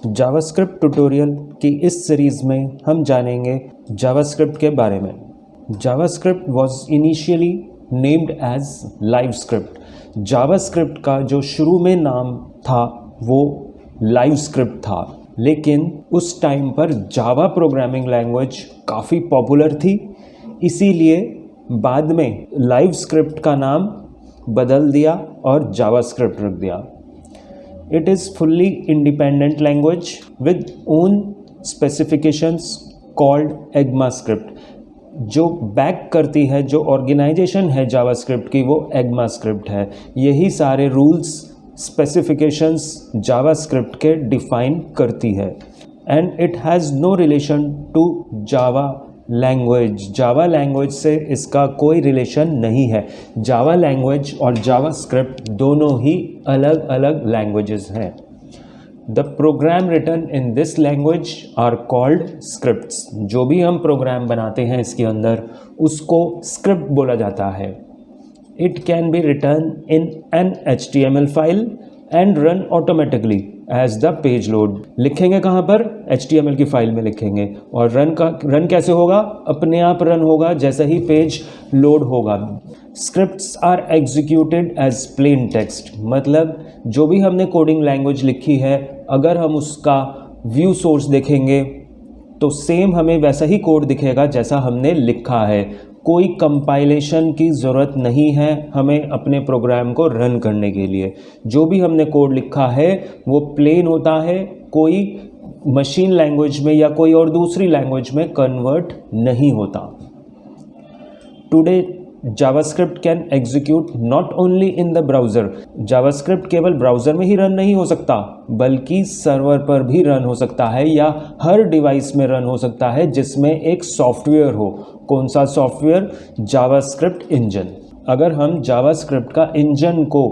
JavaScript tutorial की इस series में हम जानेंगे जावास्क्रिप्ट के बारे में। JavaScript was initially named as LiveScript. JavaScript का जो शुरू में नाम था वो लाइवस्क्रिप्ट था, लेकिन उस टाइम पर जावा प्रोग्रामिंग लैंग्वेज काफ़ी पॉपुलर थी, इसीलिए बाद में लाइवस्क्रिप्ट का नाम बदल दिया और जावास्क्रिप्ट रख दिया। It is fully independent language with own specifications called ECMAScript। जो बैक करती है, जो ऑर्गेनाइजेशन है जावास्क्रिप्ट की, वो ECMAScript है। यही सारे रूल्स स्पेसिफिकेशंस जावास्क्रिप्ट के डिफाइन करती है। And it has no relation to Java language. Java language से इसका कोई रिलेशन नहीं है। जावा लैंग्वेज और जावास्क्रिप्ट दोनों ही अलग अलग लैंग्वेजेस हैं। The program written in this language are called scripts. जो भी हम प्रोग्राम बनाते हैं इसके अंदर, उसको स्क्रिप्ट बोला जाता है। It can be written in an HTML file and run automatically as the page load. लिखेंगे कहाँ पर? HTML की फाइल में लिखेंगे। और रन कैसे होगा? अपने आप रन होगा जैसे ही पेज लोड होगा। Scripts are executed as plain text. मतलब जो भी हमने कोडिंग लैंग्वेज लिखी है, अगर हम उसका व्यू सोर्स देखेंगे तो सेम हमें वैसा ही कोड दिखेगा जैसा हमने लिखा है। कोई कंपाइलेशन की ज़रूरत नहीं है हमें अपने प्रोग्राम को रन करने के लिए। जो भी हमने कोड लिखा है वो प्लेन होता है, कोई मशीन लैंग्वेज में या कोई और दूसरी लैंग्वेज में कन्वर्ट नहीं होता। Today JavaScript can execute not only in the browser. JavaScript केवल ब्राउज़र में ही रन नहीं हो सकता, बल्कि सर्वर पर भी रन हो सकता है या हर डिवाइस में रन हो सकता है जिसमें एक सॉफ्टवेयर हो। कौन सा सॉफ्टवेयर? JavaScript engine. अगर हम जावास्क्रिप्ट का इंजन को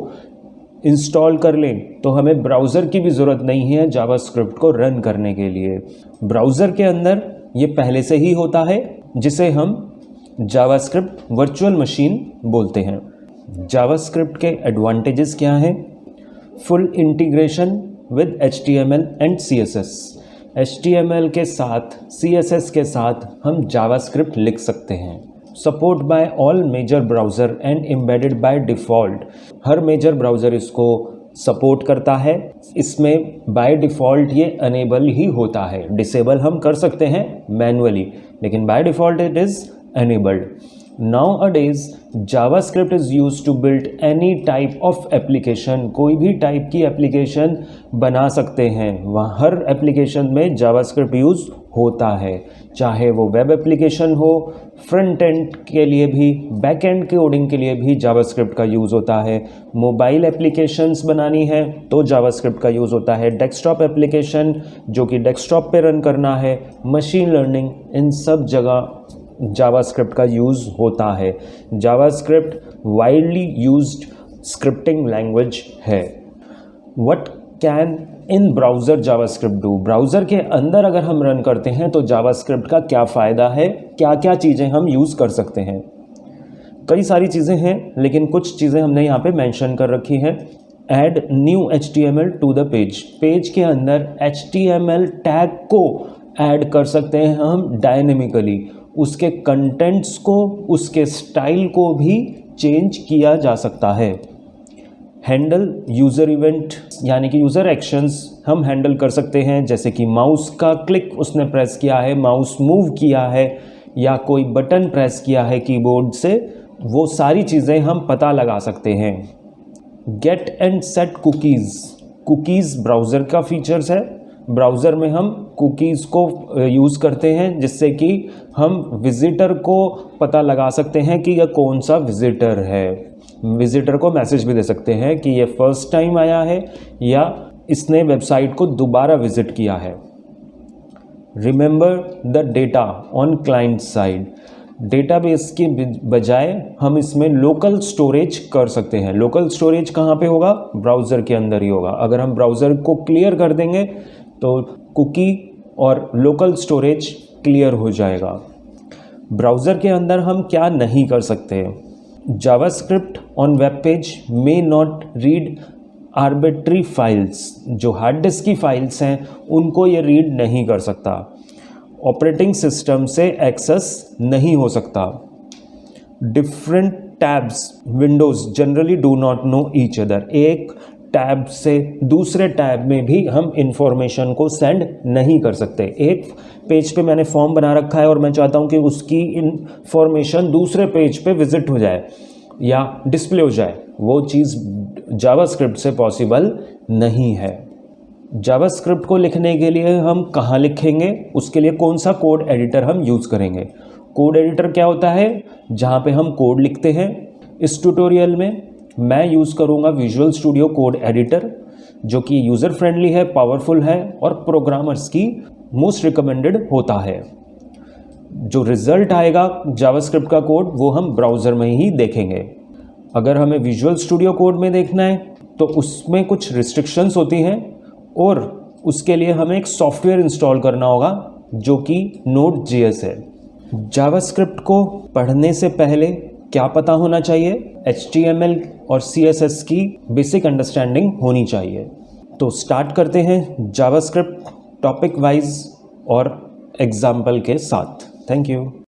इंस्टॉल कर लें तो हमें ब्राउज़र की भी ज़रूरत नहीं है जावास्क्रिप्ट को रन करने के लिए। ब्राउज़र के अंदर ये पहले से ही होता है, जिसे हम जावास्क्रिप्ट वर्चुअल मशीन बोलते हैं। जावास्क्रिप्ट के एडवांटेजेस क्या हैं? Full integration with HTML and CSS। HTML के साथ CSS के साथ हम जावास्क्रिप्ट लिख सकते हैं। Support by all major browser and embedded by default. हर मेजर ब्राउज़र इसको सपोर्ट करता है। इसमें बाय डिफ़ॉल्ट ये अनेबल ही होता है। डिसेबल हम कर सकते हैं मैनुअली, लेकिन by default it is enabled. Nowadays JavaScript is used to build any type of application। कोई भी टाइप की एप्लीकेशन बना सकते हैं। वहाँ हर एप्लीकेशन में JavaScript यूज़ होता है, चाहे वो वेब एप्लीकेशन हो, फ्रंट एंड के लिए भी, बैक एंड कोडिंग के लिए भी JavaScript का यूज़ होता है। मोबाइल एप्लीकेशंस बनानी है तो JavaScript का यूज़ होता है। डेस्कटॉप एप्लीकेशन जो कि डेस्कटॉप पे रन करना है, मशीन लर्निंग, इन सब जगह जावास्क्रिप्ट का यूज़ होता है। JavaScript widely used scripting language है। What can in browser JavaScript do? Browser के अंदर अगर हम रन करते हैं तो जावास्क्रिप्ट का क्या फ़ायदा है, क्या क्या चीज़ें हम यूज़ कर सकते हैं? कई सारी चीज़ें हैं, लेकिन कुछ चीज़ें हमने यहाँ पे मेंशन कर रखी हैं। Add new HTML to the page. Page के अंदर HTML टैग को ऐड कर सकते हैं हम डायनेमिकली। उसके कंटेंट्स को, उसके स्टाइल को भी चेंज किया जा सकता है। हैंडल यूज़र इवेंट, यानी कि यूज़र एक्शंस हम हैंडल कर सकते हैं, जैसे कि माउस का क्लिक उसने प्रेस किया है, माउस मूव किया है, या कोई बटन प्रेस किया है कीबोर्ड से, वो सारी चीज़ें हम पता लगा सकते हैं। Get and set cookies. Cookies browser का फीचर्स है। ब्राउज़र में हम कुकीज़ को यूज़ करते हैं, जिससे कि हम विज़िटर को पता लगा सकते हैं कि यह कौन सा विज़िटर है। विज़िटर को मैसेज भी दे सकते हैं कि ये फर्स्ट टाइम आया है या इसने वेबसाइट को दोबारा विज़िट किया है। Remember the data on client side. Database की बजाय हम इसमें लोकल स्टोरेज कर सकते हैं। लोकल स्टोरेज कहाँ पे होगा? ब्राउज़र के अंदर ही होगा। अगर हम ब्राउज़र को क्लियर कर देंगे तो कुकी और लोकल स्टोरेज क्लियर हो जाएगा। ब्राउज़र के अंदर हम क्या नहीं कर सकते? JavaScript on web page may not read arbitrary files, जो हार्ड डिस्क की फाइल्स हैं उनको ये रीड नहीं कर सकता, ऑपरेटिंग सिस्टम से एक्सेस नहीं हो सकता। Different tabs Windows generally do not know each other, एक टैब से दूसरे टैब में भी हम इंफॉर्मेशन को सेंड नहीं कर सकते। एक पेज पे मैंने फॉर्म बना रखा है और मैं चाहता हूँ कि उसकी इंफॉर्मेशन दूसरे पेज पे विजिट हो जाए या डिस्प्ले हो जाए, वो चीज़ जावास्क्रिप्ट से पॉसिबल नहीं है। जावास्क्रिप्ट को लिखने के लिए हम कहाँ लिखेंगे, उसके लिए कौन सा कोड एडिटर हम यूज़ करेंगे। कोड एडिटर क्या होता है, जहाँ पे हम कोड लिखते हैं। इस ट्यूटोरियल में मैं यूज़ करूँगा विजुअल स्टूडियो कोड एडिटर, जो कि यूज़र फ्रेंडली है, पावरफुल है और प्रोग्रामर्स की मोस्ट रिकमेंडेड होता है। जो रिज़ल्ट आएगा जावास्क्रिप्ट का कोड वो हम ब्राउज़र में ही देखेंगे। अगर हमें विजुअल स्टूडियो कोड में देखना है तो उसमें कुछ रिस्ट्रिक्शंस होती हैं और उसके लिए हमें एक सॉफ्टवेयर इंस्टॉल करना होगा जो कि Node.js है। जावास्क्रिप्ट को पढ़ने से पहले क्या पता होना चाहिए, HTML और CSS की बेसिक अंडरस्टैंडिंग होनी चाहिए। तो स्टार्ट करते हैं जावास्क्रिप्ट टॉपिक वाइज और एग्जाम्पल के साथ। Thank you.